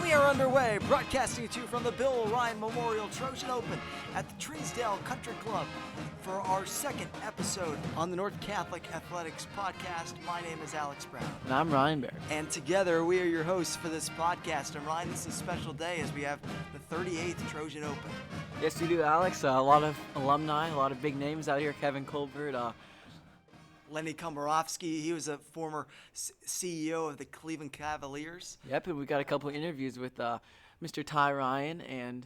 We are underway, broadcasting to you from the Bill Ryan Memorial Trojan Open at the Treesdale Country Club for our second episode on the North Catholic Athletics Podcast. My name is Alex Brown. And I'm Ryan Barrett. And together we are your hosts for this podcast. And Ryan, this is a special day as we have the 38th Trojan Open. Yes, we do, Alex. A lot of alumni, a lot of big names out here. Kevin Colbert. Lenny Komorowski, he was a former CEO of the Cleveland Cavaliers. Yep, and we got a couple of interviews with Mr. Ty Ryan and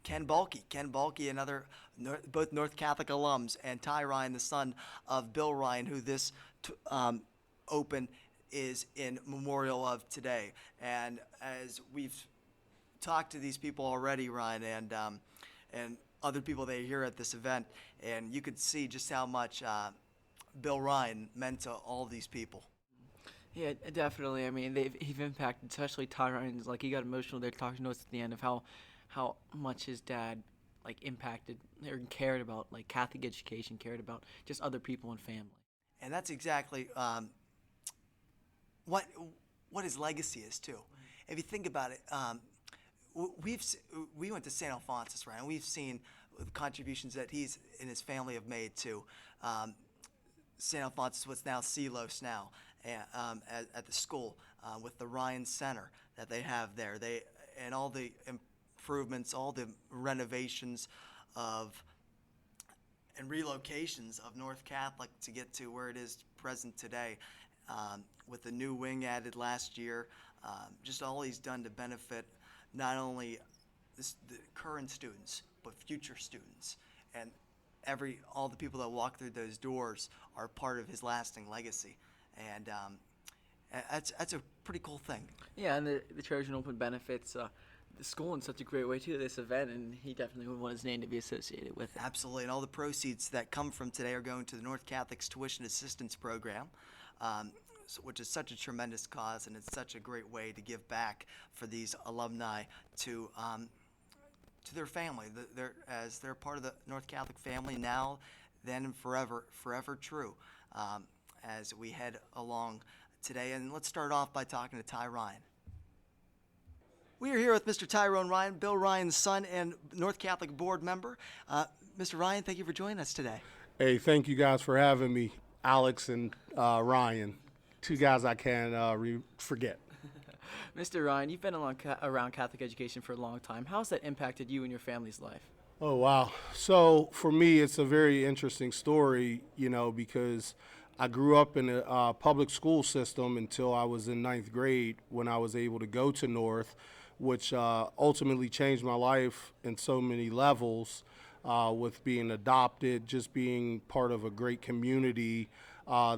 Ken Balkey. Ken Balkey, another both North Catholic alums, and Ty Ryan, the son of Bill Ryan, who this Open is in memorial of today. And as we've talked to these people already, Ryan, and other people they hear at this event, and you could see just how much Bill Ryan meant to all these people. Yeah, definitely. I mean, he've impacted, especially Ty Ryan's. Like, he got emotional there talking to us at the end of how much his dad impacted or cared about Catholic education, cared about just other people and family. And that's exactly what his legacy is too. If you think about it, we went to St. Alphonsus, right? And we've seen the contributions that he's and his family have made to St. Alphonsus, what's now Celos now, at the school with the Ryan Center that they have there. And all the improvements, all the renovations and relocations of North Catholic to get to where it is present today, with the new wing added last year. Just all he's done to benefit not only the current students but future students, and all the people that walk through those doors are part of his lasting legacy, and that's a pretty cool thing. Yeah, and the Trojan Open benefits the school in such a great way too, this event, and he definitely would want his name to be associated with it. Absolutely, and all the proceeds that come from today are going to the North Catholic's Tuition Assistance Program, which is such a tremendous cause, and it's such a great way to give back for these alumni to their family, as they're part of the North Catholic family now, then, and forever true, as we head along today. And let's start off by talking to Ty Ryan. We are here with Mr. Tyrone Ryan, Bill Ryan's son and North Catholic board member. Mr. Ryan, thank you for joining us today. Hey, thank you guys for having me, Alex and Ryan, two guys I can't forget. Mr. Ryan, you've been around Catholic education for a long time. How has that impacted you and your family's life? Oh, wow. So for me, it's a very interesting story, because I grew up in a public school system until I was in 9th grade when I was able to go to North, which ultimately changed my life in so many levels, with being adopted, just being part of a great community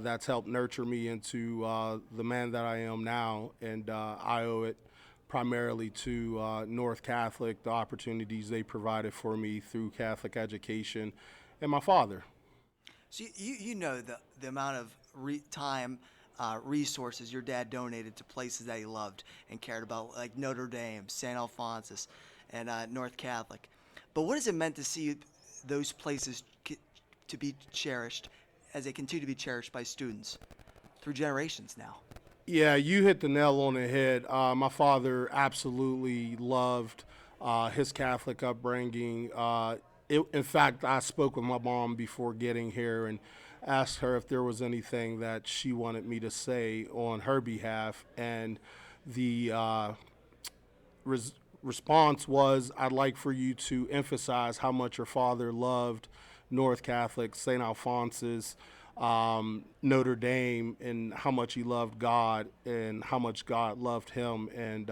that's helped nurture me into the man that I am now. And I owe it primarily to North Catholic, the opportunities they provided for me through Catholic education, and my father. So you know the amount of time, resources your dad donated to places that he loved and cared about, like Notre Dame, St. Alphonsus, and North Catholic. But what has it meant to see those places to be cherished as they continue to be cherished by students through generations now? Yeah, you hit the nail on the head. My father absolutely loved his Catholic upbringing. In fact, I spoke with my mom before getting here and asked her if there was anything that she wanted me to say on her behalf. And the response was, I'd like for you to emphasize how much your father loved North Catholic, St. Alphonsus, Notre Dame, and how much he loved God and how much God loved him. And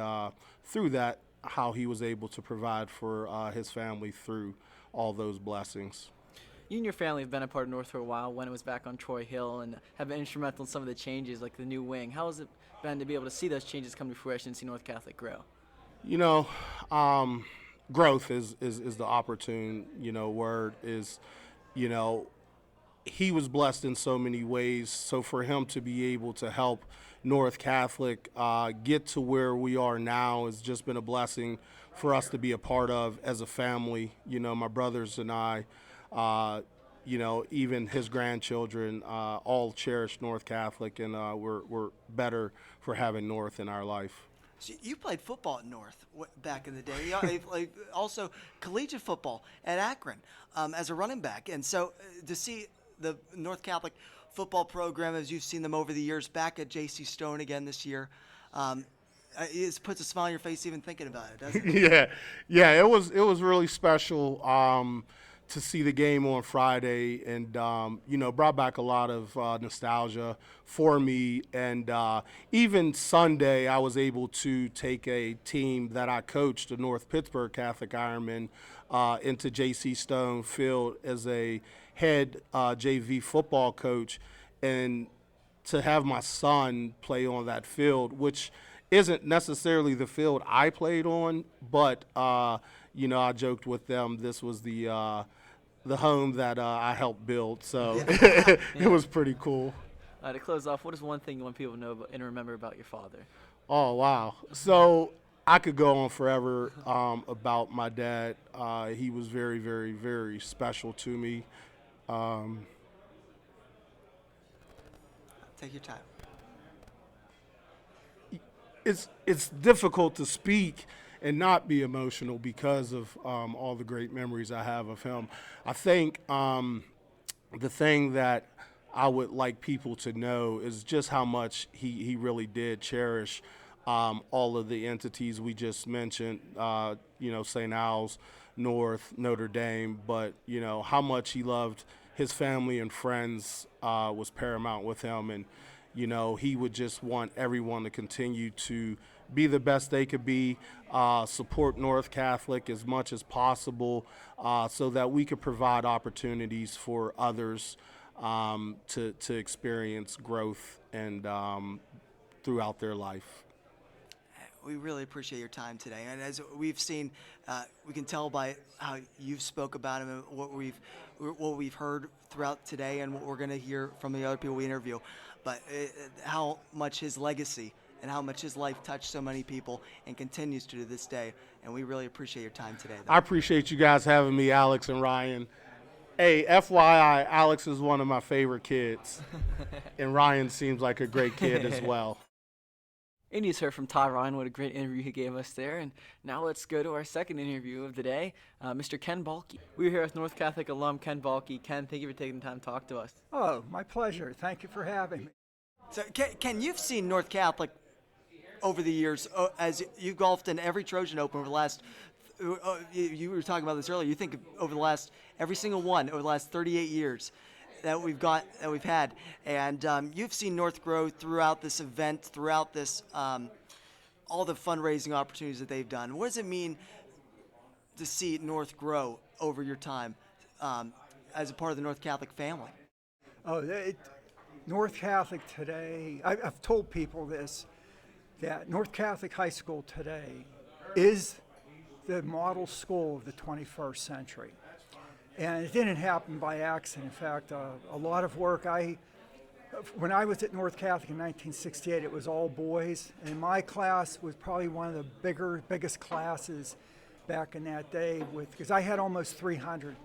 through that, how he was able to provide for his family through all those blessings. You and your family have been a part of North for a while when it was back on Troy Hill and have been instrumental in some of the changes, like the new wing. How has it been to be able to see those changes come to fruition and see North Catholic grow? Growth is the opportune, word is, he was blessed in so many ways. So for him to be able to help North Catholic get to where we are now has just been a blessing for us to be a part of as a family. My brothers and I, even his grandchildren, all cherish North Catholic, and we're better for having North in our life. So you played football at North back in the day. You played also collegiate football at Akron as a running back. And so to see the North Catholic football program, as you've seen them over the years, back at J.C. Stone again this year, it puts a smile on your face even thinking about it, doesn't it? Yeah. It was really special to see the game on Friday, and brought back a lot of nostalgia for me. And even Sunday, I was able to take a team that I coached, the North Pittsburgh Catholic Ironmen, into J.C. Stone Field as a head JV football coach, and to have my son play on that field, which isn't necessarily the field I played on, but I joked with them this was the home that I helped build, so it was pretty cool. To close off, what is one thing you want people to know and remember about your father? Oh, wow. So I could go on forever about my dad. He was very, very, very special to me. Take your time. It's difficult to speak and not be emotional because of all the great memories I have of him. I think the thing that I would like people to know is just how much he really did cherish all of the entities we just mentioned, St. Al's, North, Notre Dame, but, how much he loved his family and friends was paramount with him. And, he would just want everyone to continue to be the best they could be, support North Catholic as much as possible, so that we could provide opportunities for others to experience growth and throughout their life. We really appreciate your time today, and as we've seen, we can tell by how you've spoke about him and what we've heard throughout today, and what we're going to hear from the other people we interview. But how much his legacy and how much his life touched so many people and continues to this day. And we really appreciate your time today. I appreciate you guys having me, Alex and Ryan. Hey, FYI, Alex is one of my favorite kids, and Ryan seems like a great kid as well. And you just heard from Todd Ryan. What a great interview he gave us there. And now let's go to our second interview of the day, Mr. Ken Balkey. We're here with North Catholic alum Ken Balkey. Ken, thank you for taking the time to talk to us. Oh, my pleasure. Thank you for having me. So, Ken, you've seen North Catholic over the years, as you golfed in every Trojan Open over the last, you were talking about this earlier, you think over the last, every single one over the last 38 years that we've had, and you've seen North grow throughout this event, throughout this, all the fundraising opportunities that they've done. What does it mean to see North grow over your time as a part of the North Catholic family? North Catholic today, I've told people this, that North Catholic High School today is the model school of the 21st century. And it didn't happen by accident. In fact, a lot of work. When I was at North Catholic in 1968, it was all boys, and my class was probably one of the biggest classes back in that day, because I had almost 300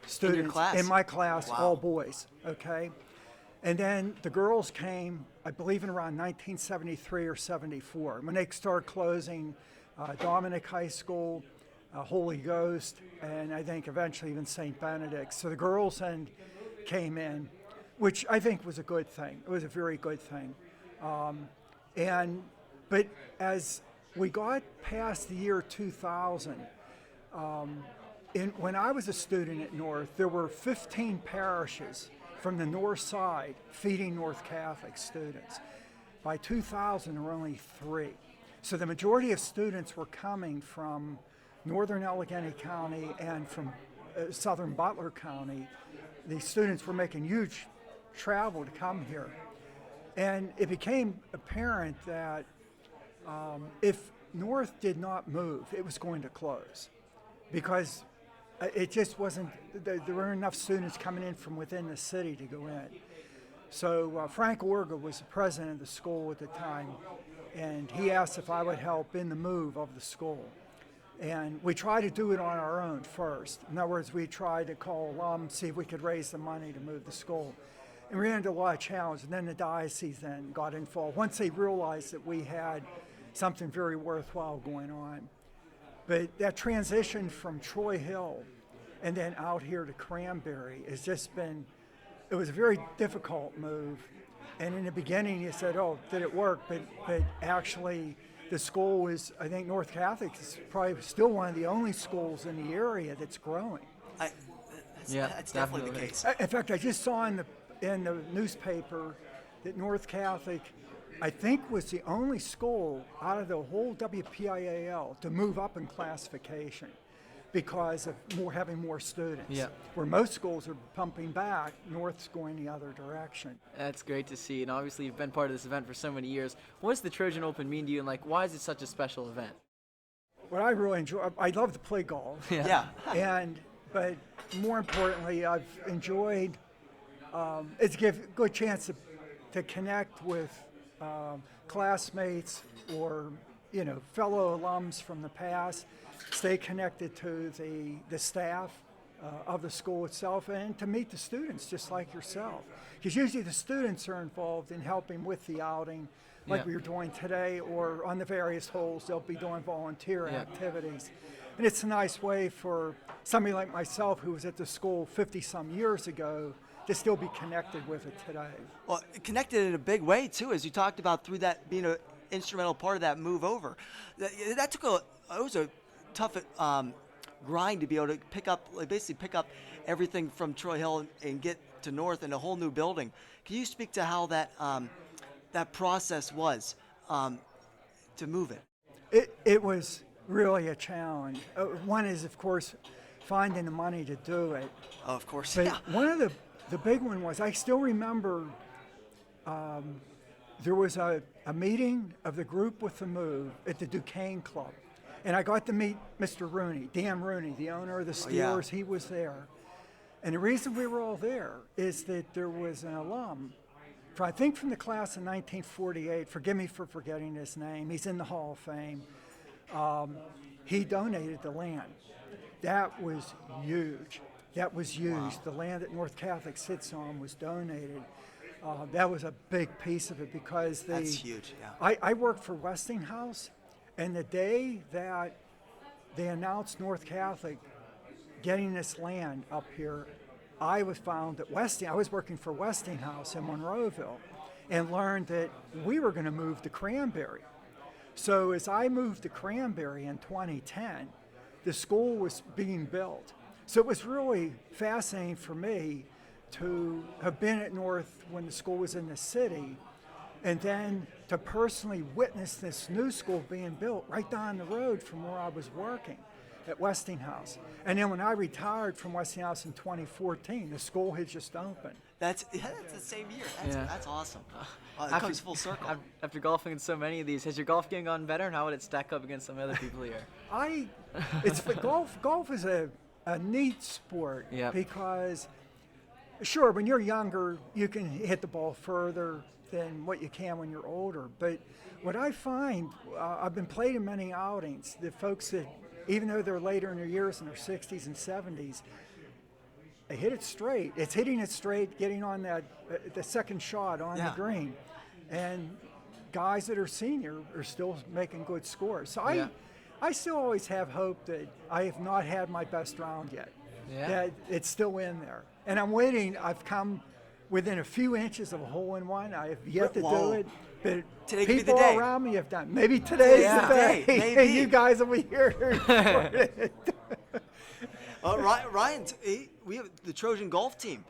students in my class, wow. All boys. Okay, and then the girls came, I believe, in around 1973 or 74 when they started closing Dominic High School. Holy Ghost, and I think eventually even St. Benedict. So the girls then came in, which I think was a good thing. It was a very good thing. But as we got past the year 2000, when I was a student at North, there were 15 parishes from the north side feeding North Catholic students. By 2000, there were only 3. So the majority of students were coming from northern Allegheny County and from southern Butler County. The students were making huge travel to come here. And it became apparent that if North did not move, it was going to close, because it just wasn't, there weren't enough students coming in from within the city to go in. So Frank Orga was the president of the school at the time, and he asked if I would help in the move of the school. And we tried to do it on our own first. In other words, we tried to call alums, see if we could raise the money to move the school. And we ran into a lot of challenges. And then the diocese then got involved. Once they realized that we had something very worthwhile going on. But that transition from Troy Hill and then out here to Cranberry has just been, it was a very difficult move. And in the beginning you said, oh, did it work? But actually the school was, I think North Catholic is probably still one of the only schools in the area that's growing. That's definitely the case. In fact, I just saw in the newspaper that North Catholic, I think, was the only school out of the whole WPIAL to move up in classification because of having more students. Yeah. Where most schools are pumping back, North's going the other direction. That's great to see, and obviously you've been part of this event for so many years. What does the Trojan Open mean to you, and like, why is it such a special event? What I really enjoy, I love to play golf. Yeah. But more importantly, I've enjoyed, it's a good chance to connect with classmates or fellow alums from the past, stay connected to the staff of the school itself, and to meet the students just like yourself. Because usually the students are involved in helping with the outing, like we were doing today, or on the various holes they'll be doing volunteer activities. And it's a nice way for somebody like myself who was at the school 50-some years ago to still be connected with it today. Well, connected in a big way too, as you talked about, through that being an instrumental part of that move over. That took it was a tough grind to be able to basically pick up everything from Troy Hill and get to North in a whole new building. Can you speak to how that process was to move it? It was really a challenge. One is, of course, finding the money to do it. Oh, of course, But yeah. one of the big one was, I still remember there was a meeting of the group with the move at the Duquesne Club. And I got to meet Mr. Rooney, Dan Rooney, the owner of the Steelers. He was there. And the reason we were all there is that there was an alum, I think from the class of 1948, forgive me for forgetting his name, he's in the Hall of Fame. He donated the land. That was huge. That was huge. Wow. The land that North Catholic sits on was donated. That was a big piece of it because That's huge, yeah. I worked for Westinghouse, and the day that they announced North Catholic getting this land up here, I was found at I was working for Westinghouse in Monroeville, and learned that we were going to move to Cranberry. So as I moved to Cranberry in 2010, the school was being built. So it was really fascinating for me to have been at North when the school was in the city, and then to personally witness this new school being built right down the road from where I was working at Westinghouse. And then when I retired from Westinghouse in 2014, the school had just opened. That's the same year. That's awesome. It comes full circle. After golfing in so many of these, has your golf game gotten better, and how would it stack up against some other people here? Golf is a neat sport. Yep. Because, sure, when you're younger, you can hit the ball further than what you can when you're older. But what I find, I've been played in many outings, the folks that, even though they're later in their years, in their 60s and 70s, they hit it straight. It's hitting it straight, getting on the second shot on the green. And guys that are senior are still making good scores. So I still always have hope that I have not had my best round yet. Yeah. That it's still in there. And I'm waiting. I've come within a few inches of a hole-in-one. I have yet to do it. But today people could be the day. around me have done. Maybe today's the day. Maybe. You guys will be here. Ryan's, we have the Trojan golf team.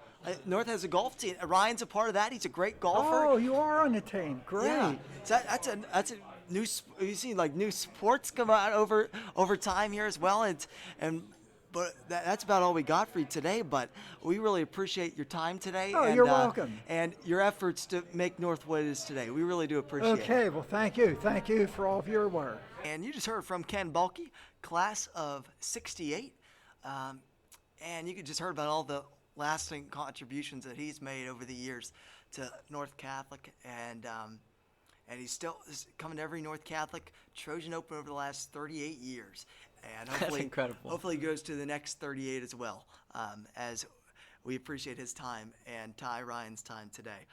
North has a golf team. Ryan's a part of that. He's a great golfer. Oh, you are on the team. Great. Yeah. So that's a new. You've seen like new sports come out over time here as well, but that's about all we got for you today. But we really appreciate your time today. Oh, you're welcome. And your efforts to make North what it is today. We really do appreciate it. Okay, well, thank you. Thank you for all of your work. And you just heard from Ken Balkey, class of '68. And you just heard about all the lasting contributions that he's made over the years to North Catholic, and he's still coming to every North Catholic Trojan Open over the last 38 years. And hopefully, That's incredible. Hopefully he goes to the next 38 as well, as we appreciate his time and Ty Ryan's time today.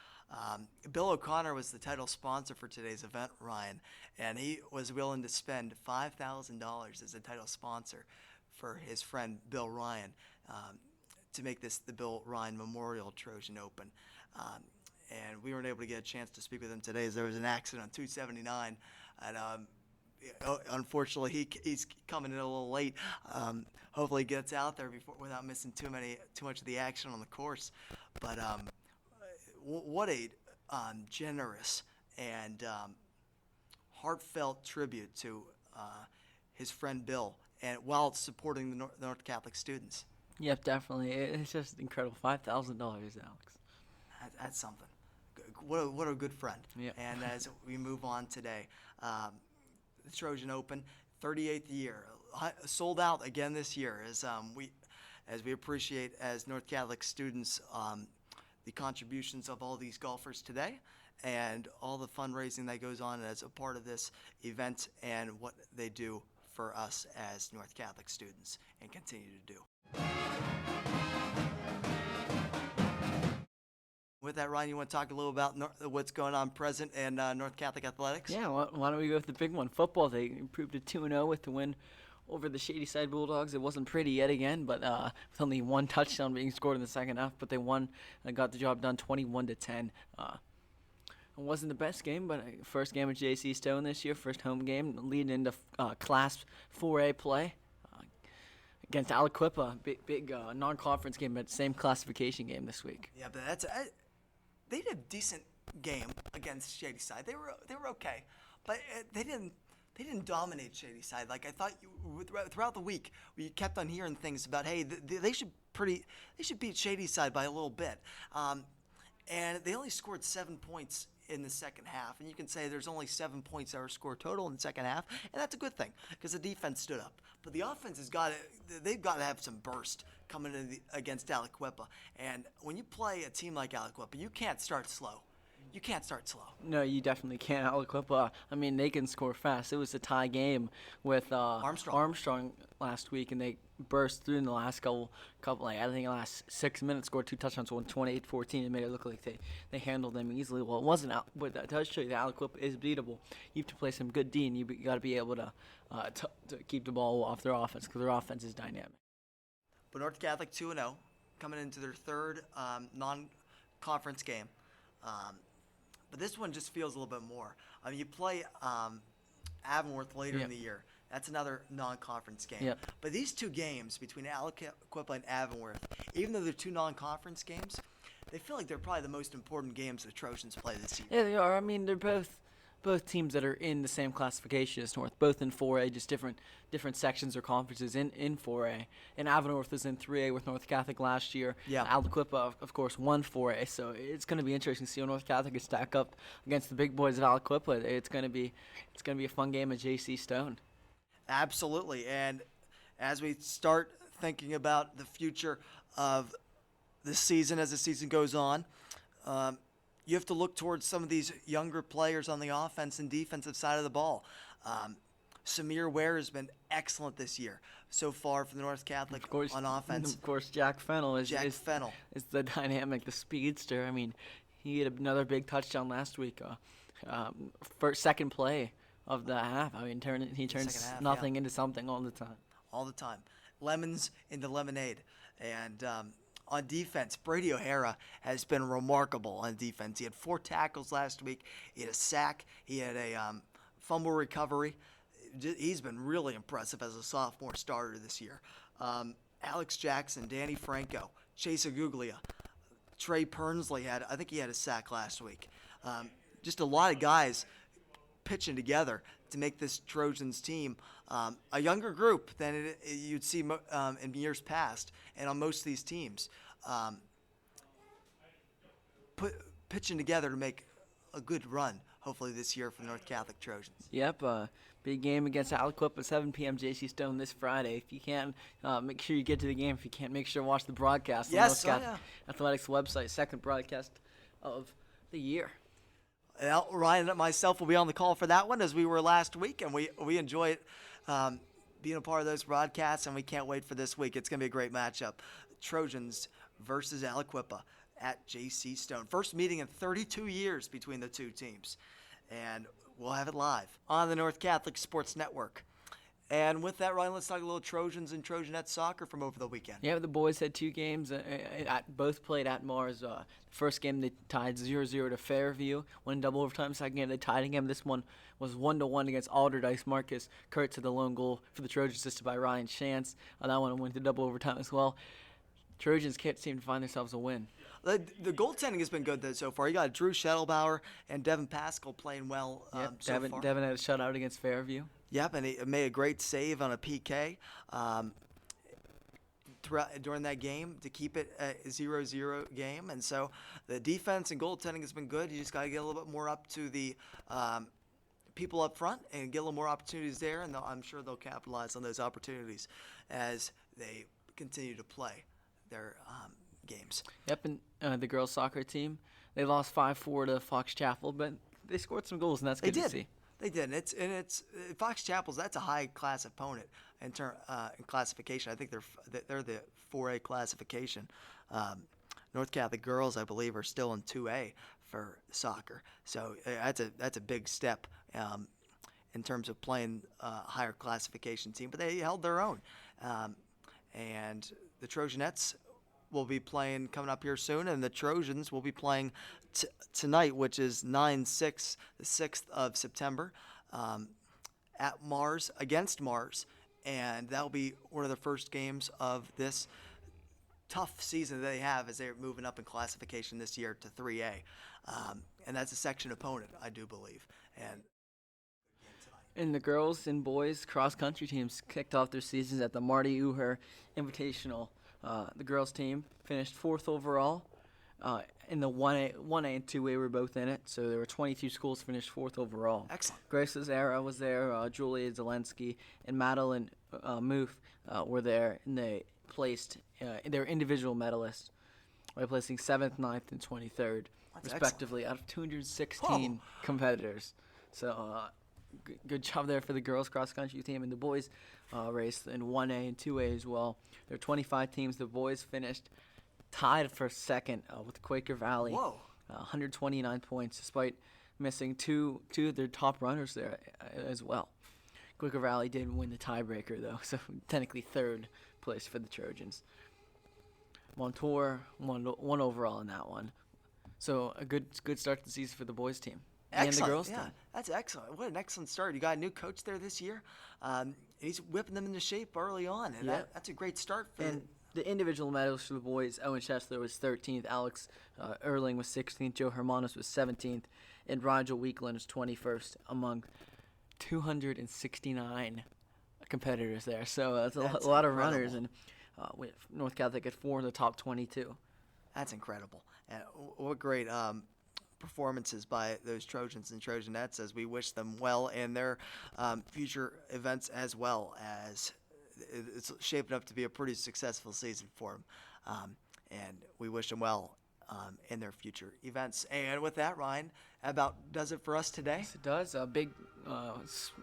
Bill O'Connor was the title sponsor for today's event, Ryan, and he was willing to spend $5,000 as a title sponsor for his friend Bill Ryan to make this the Bill Ryan Memorial Trojan Open. And we weren't able to get a chance to speak with him today as there was an accident on 279, and unfortunately he's coming in a little late. Hopefully he gets out there without missing too much of the action on the course. But what a generous and heartfelt tribute to his friend Bill, and while supporting the North Catholic students. Yep, definitely. It's just incredible. $5,000, Alex. That's something. What a good friend. Yep. And as we move on today, the Trojan Open, 38th year, sold out again this year. As we appreciate as North Catholic students the contributions of all these golfers today, and all the fundraising that goes on as a part of this event, and what they do for us as North Catholic students and continue to do. With that, Ryan, you want to talk a little about what's going on present in North Catholic athletics? Yeah, why don't we go with the big one? Football, they improved to 2-0 with the win over the Shadyside Bulldogs. It wasn't pretty yet again, but with only one touchdown being scored in the second half, but they won and got the job done 21-10. It wasn't the best game, but first game at JC Stone this year, first home game, leading into Class 4A play against Aliquippa. Big non-conference game, but same classification game this week. Yeah, but they did a decent game against Shadyside. They were okay, but they didn't dominate Shadyside. Like I thought, throughout the week, we kept on hearing things about, hey, they should beat Shadyside by a little bit, and they only scored 7 points in the second half. And you can say there's only 7 points that were scored total in the second half, and that's a good thing because the defense stood up. But the offense they've got to have some burst coming in against Aliquippa. And when you play a team like Aliquippa, you can't start slow. You can't start slow. No, you definitely can't. Aliquippa, I mean, they can score fast. It was a tie game with Armstrong last week, and they burst through in the last couple I think the last 6 minutes, scored 2 touchdowns, won 28-14, and made it look like they handled them easily. Well, it wasn't out, but that does show you that Aliquippa is beatable. You have to play some good D, and you got to be able to keep the ball off their offense, because their offense is dynamic. But North Catholic 2-0, coming into their third non-conference game. But this one just feels a little bit more. I mean, you play Avonworth later in the year. That's another non-conference game. Yep. But these two games between Aliquippa and Avonworth, even though they're two non-conference games, they feel like they're probably the most important games the Trojans play this year. Yeah, they are. I mean, they're both teams that are in the same classification as North, both in 4A, just different sections or conferences in 4A. And Avonworth was in 3A with North Catholic last year. Yeah. Aliquippa, of course, won 4A. So it's going to be interesting to see how North Catholic can stack up against the big boys at Aliquippa. It's going to be a fun game at JC Stone. Absolutely. And as we start thinking about the future of the season, as the season goes on, you have to look towards some of these younger players on the offense and defensive side of the ball. Samir Ware has been excellent this year so far for the North Catholic on offense. Of course, Jack Fennell is the dynamic, the speedster. I mean, he had another big touchdown last week. Second play of the half. I mean, he turns nothing into something all the time. All the time. Lemons into lemonade. And on defense, Brady O'Hara has been remarkable on defense. He had 4 tackles last week. He had a sack. He had a fumble recovery. He's been really impressive as a sophomore starter this year. Alex Jackson, Danny Franco, Chase Aguglia, Trey Pernsley I think he had a sack last week. Just a lot of guys pitching together to make this Trojans team a younger group than you'd see in years past, and on most of these teams, pitching together to make a good run, hopefully this year for the North Catholic Trojans. Yep, big game against Aliquippa at 7 p.m. JC Stone this Friday. If you can, make sure you get to the game. If you can't, make sure to watch the broadcast on North Catholic Athletics website, second broadcast of the year. Well, Ryan and myself will be on the call for that one, as we were last week, and we enjoy it, being a part of those broadcasts, and we can't wait for this week. It's going to be a great matchup. Trojans versus Aliquippa at J.C. Stone. First meeting in 32 years between the two teams. And we'll have it live on the North Catholic Sports Network. And with that, Ryan, let's talk a little Trojans and Trojanettes soccer from over the weekend. Yeah, the boys had 2 games. Both played at Mars. The first game they tied 0-0 to Fairview. One in double overtime. Second game they tied again. This one was 1-1 against Alderdice. Marcus Kurtz had the lone goal for the Trojans, assisted by Ryan Chance. That one went to double overtime as well. Trojans can't seem to find themselves a win. The goaltending has been good so far. You got Drew Schettelbauer and Devin Pascal playing well so far. Devin had a shutout against Fairview. Yep, and he made a great save on a PK during that game to keep it a 0-0 game. And so the defense and goaltending has been good. You just got to get a little bit more up to the people up front and get a little more opportunities there, and I'm sure they'll capitalize on those opportunities as they continue to play their games. Yep, and the girls' soccer team, they lost 5-4 to Fox Chapel, but they scored some goals, and that's good to see. They did. It's Fox Chapel's. That's a high class opponent in classification. I think they're the 4A classification. North Catholic girls, I believe, are still in 2A for soccer. So that's a big step in terms of playing a higher classification team. But they held their own, and the Trojanettes will be playing coming up here soon, and the Trojans will be playing tonight, which is 9/6, the 6th of September, at Mars, against Mars, and that will be one of the first games of this tough season that they have as they're moving up in classification this year to 3A, and that's a section opponent, I do believe. And the girls and boys cross-country teams kicked off their seasons at the Marty Uher Invitational. The girls' team finished 4th overall. In the 1A and 2A were both in it, so there were 22 schools finished 4th overall. Excellent. Grace Lazara was there, Julia Zelensky, and Madeline Moof were there, and they placed their individual medalists by placing 7th, 9th, and 23rd, respectively, out of 216 competitors. So good job there for the girls cross-country team, and the boys raced in 1A and 2A as well. There are 25 teams. The boys finished tied for second with Quaker Valley. 129 points, despite missing two of their top runners there as well. Quaker Valley did win the tiebreaker, though, so technically 3rd place for the Trojans. Montour won overall in that one. So a good start to the season for the boys' team. Excellent. And the girls' team. That's excellent. What an excellent start. You got a new coach there this year. He's whipping them into shape early on, and that's a great start for them. The individual medals for the boys, Owen Chesler was 13th, Alex Erling was 16th, Joe Hermanos was 17th, and Roger Weekland was 21st among 269 competitors there. So that's a lot of runners, and North Catholic had 4 in the top 22. That's incredible. And what great performances by those Trojans and Trojanettes, as we wish them well in their future events, as well as it's shaping up to be a pretty successful season for them. And we wish them well in their future events. And with that, Ryan, about does it for us today. Yes, it does. A big,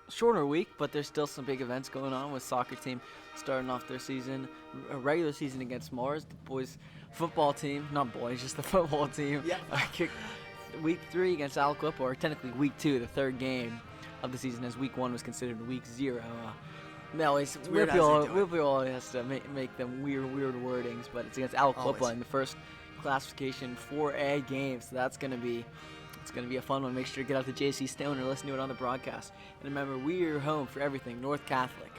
shorter week, but there's still some big events going on with soccer team starting off their season, a regular season against Mars. The boys football team, not boys, just the football team. Kicked week 3 against Aliquippa, or technically week 2, the 3rd game of the season, as week 1 was considered week 0. Whippy always has to make them weird wordings, but it's against Aliquippa in the first classification 4A game, so it's gonna be a fun one. Make sure to get out to J.C. Stone or listen to it on the broadcast. And remember, we're home for everything North Catholic.